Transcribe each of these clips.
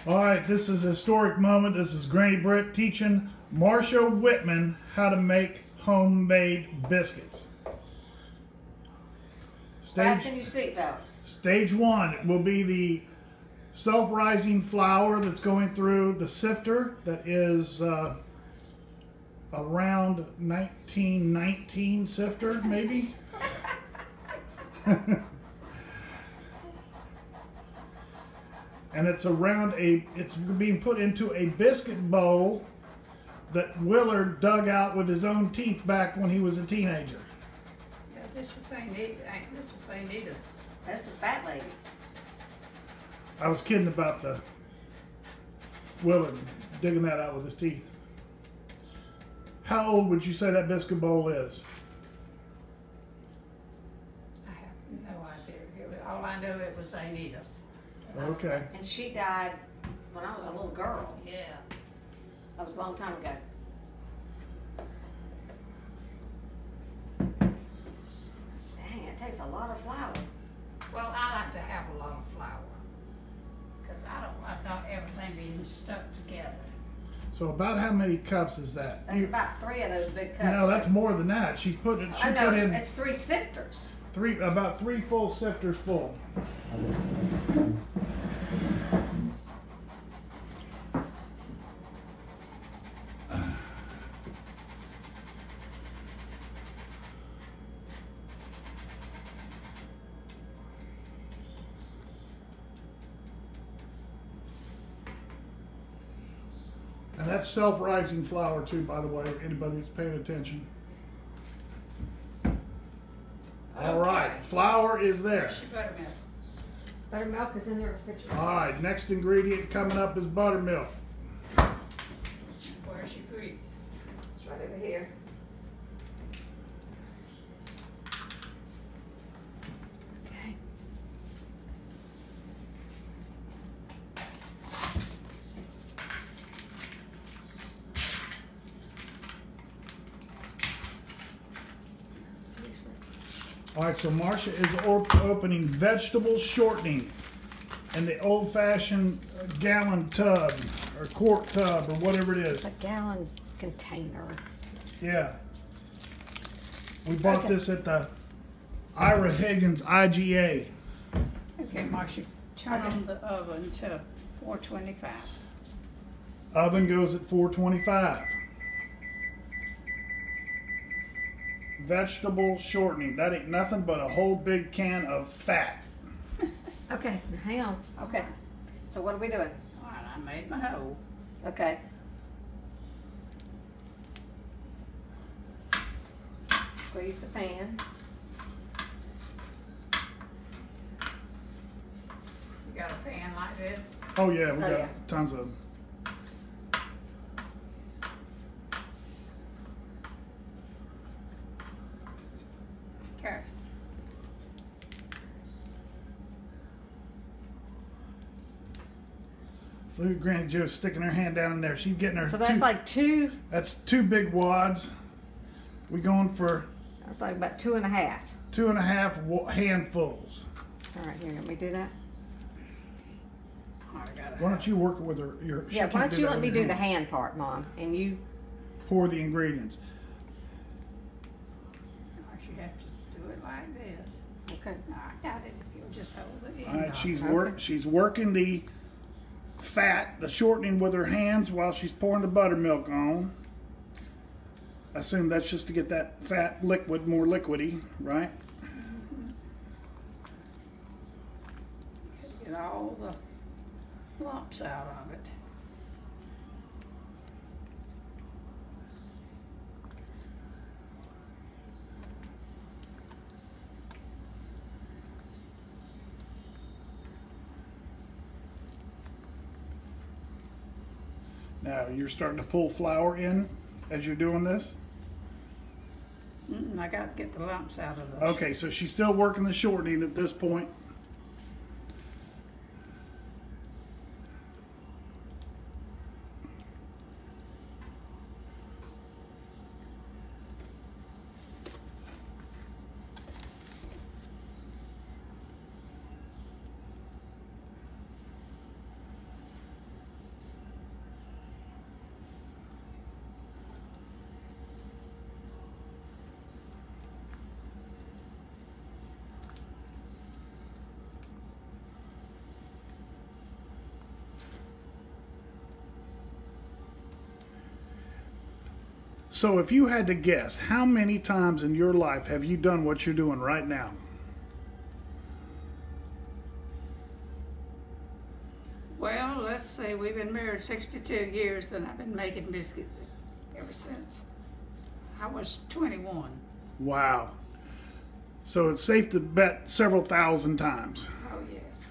All right, this is a historic moment. This is Granny Britt teaching Marsha Whitman how to make homemade biscuits. Fasten your seatbelts. Stage one will be the self-rising flour that's going through the sifter that is around 1919 sifter, maybe. And it's it's being put into a biscuit bowl that Willard dug out with his own teeth back when he was a teenager. Yeah, this was Anita's. This was Fat Lady's. I was kidding about the Willard digging that out with his teeth. How old would you say that biscuit bowl is? I have no idea. All I know it was Anita's. Okay. And she died when I was a little girl. Yeah. That was a long time ago. Dang, it takes a lot of flour. Well, I like to have a lot of flour because I don't everything being stuck together. So about how many cups is that? That's about 3 of those big cups. No, that's more than that. She's putting. She I know, put in it's 3 sifters. about 3 full sifters full. And that's self-rising flour too, by the way, anybody who's paying attention. All right, flour is there. Where's your buttermilk? Buttermilk is in the refrigerator. All right, next ingredient coming up is buttermilk. Where's your grease? It's right over here. Okay. Seriously. All right, so Marsha is opening vegetable shortening in the old-fashioned gallon tub or quart tub or whatever it is. A gallon container. Yeah. We bought this at the Ira Higgins IGA. Okay, Marcia, turn on the oven to 425. Oven goes at 425. Vegetable shortening. That ain't nothing but a whole big can of fat. Okay, now hang on. Okay. So what are we doing? All right, I made my hole. Okay. Squeeze the pan. You got a pan like this? Oh yeah, we Oh, got yeah. tons of them. Okay. Look at Granny Jo sticking her hand down in there. She's getting her. So that's like 2. That's 2 big wads. We going for That's like about 2.5. 2.5 handfuls. All right, here, let me do that. All right, I got Why don't you work it with her? She Yeah, why can't don't you that let me with do your the hand. hand part, Mom, and you. Pour the ingredients. Marcia, you have to do it like this. Okay. I got it. You'll just hold it in. All right, Okay. she's working the fat, the shortening with her hands while she's pouring the buttermilk on. I assume that's just to get that fat liquid more liquidy, right? Get all the lumps out of it. Now you're starting to pull flour in as you're doing this. I got to get the lumps out of those. Okay, so she's still working the shortening at this point. So if you had to guess, how many times in your life have you done what you're doing right now? Well, let's see, we've been married 62 years and I've been making biscuits ever since I was 21. Wow. So it's safe to bet several thousand times. Oh, yes.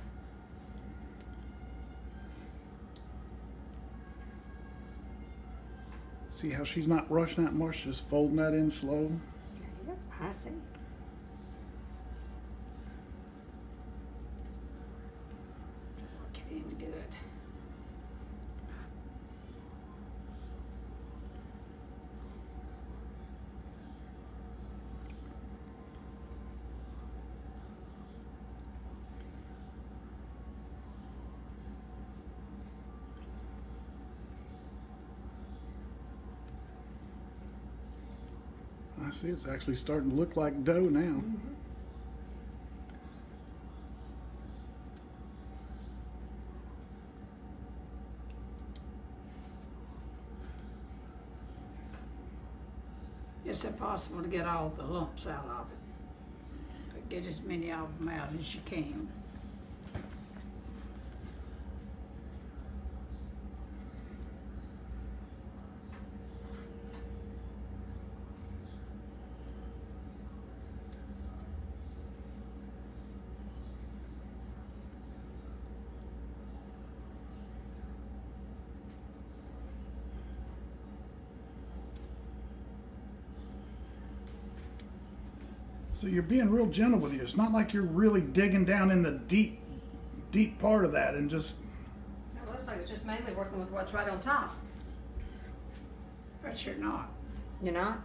See how she's not rushing that much, just folding that in slow. Yep, I see. Get in good. I see it's actually starting to look like dough now. It's impossible to get all the lumps out of it, but get as many of them out as you can. So you're being real gentle with you. It's not like you're really digging down in the deep part of that and just. It looks like it's just mainly working with what's right on top. But you're not. You're not?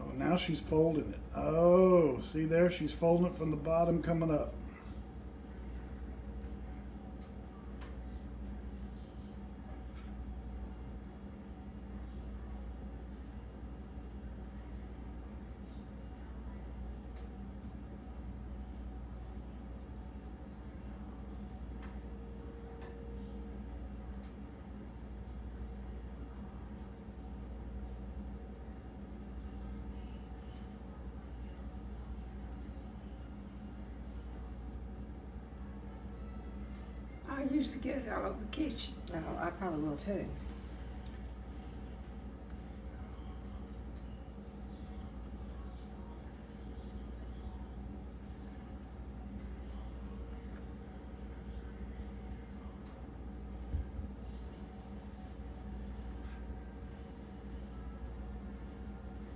Oh, now she's folding it. Oh, see there? She's folding it from the bottom coming up. I used to get it all over the kitchen. No, I probably will too.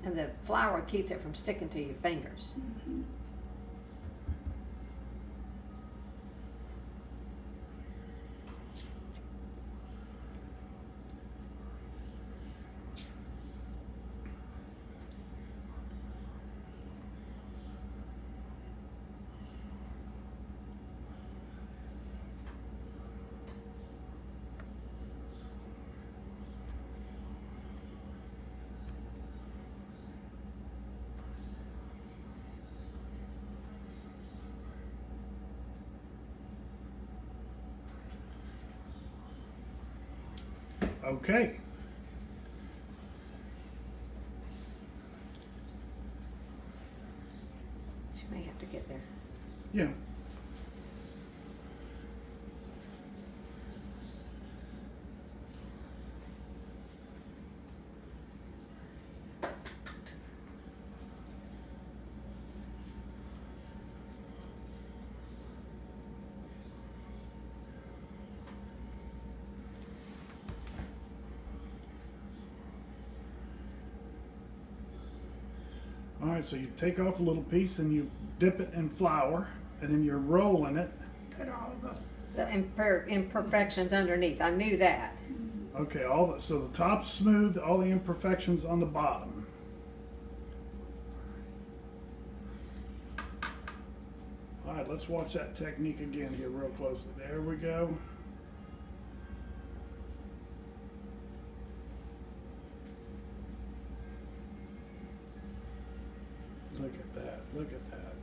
And the flour keeps it from sticking to your fingers. Okay. But you may have to get there. Yeah. All right, so you take off a little piece and you dip it in flour, and then you're rolling it. Put all The imperfections underneath. I knew that. Okay, so the top's smooth, all the imperfections on the bottom. All right, let's watch that technique again here real closely. There we go. Look at that, look at that.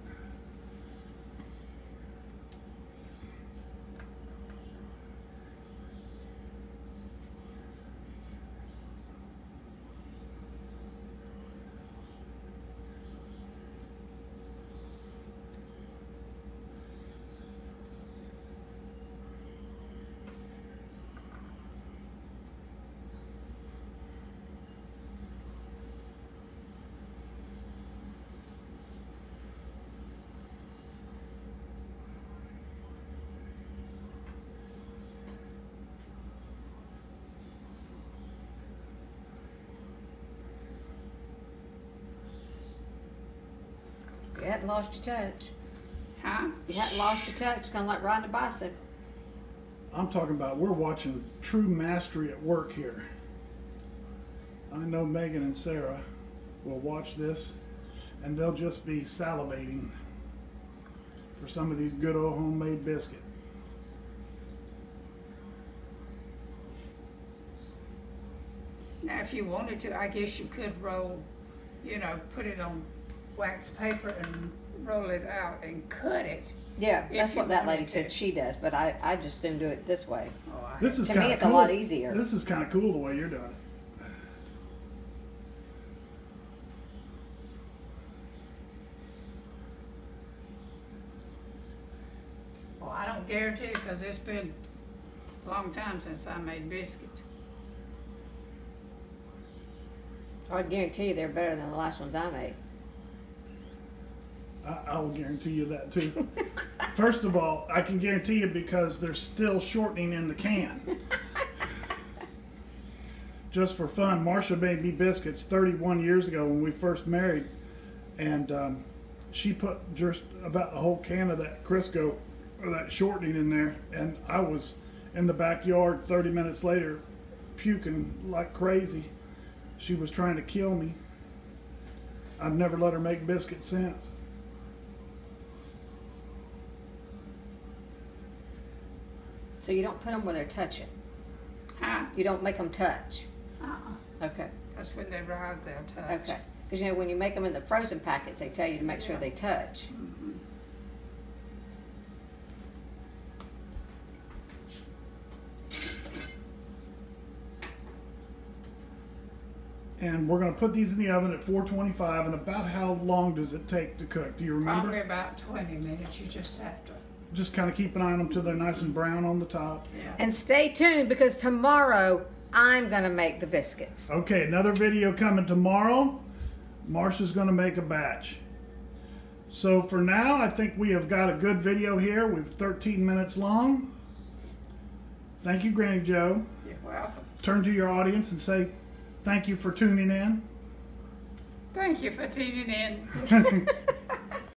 hadn't lost your touch. Huh? You hadn't lost your touch, kind of like riding a bicycle. I'm talking about we're watching true mastery at work here. I know Megan and Sarah will watch this and they'll just be salivating for some of these good old homemade biscuits. Now, if you wanted to, I guess you could roll, put it on wax paper and roll it out and cut it. Yeah, If that's you what that lady wanted said to. she does, but I just soon do it this way. Oh, This is To me, kind of it's cool. a lot easier. This is kind of cool the way you're doing it. Well, I don't guarantee it because it's been a long time since I made biscuits. I guarantee you they're better than the last ones I made. I will guarantee you that too. First of all, I can guarantee you because there's still shortening in the can. Just for fun, Marcia made me biscuits 31 years ago when we first married, and she put just about the whole can of that Crisco or that shortening in there, and I was in the backyard 30 minutes later puking like crazy. She was trying to kill me. I've never let her make biscuits since. So you don't put them where they're touching. Huh? You don't make them touch. Okay. Because when they rise, they'll touch. Okay. Because when you make them in the frozen packets, they tell you to make sure they touch. And we're going to put these in the oven at 425. And about how long does it take to cook? Do you remember? Probably about 20 minutes. You just have to. Just kind of keep an eye on them till they're nice and brown on the top. Yeah. And stay tuned because tomorrow I'm going to make the biscuits. Okay, another video coming tomorrow. Marcia's going to make a batch. So for now, I think we have got a good video here. We're 13 minutes long. Thank you, Granny Joe. You're welcome. Turn to your audience and say thank you for tuning in. Thank you for tuning in.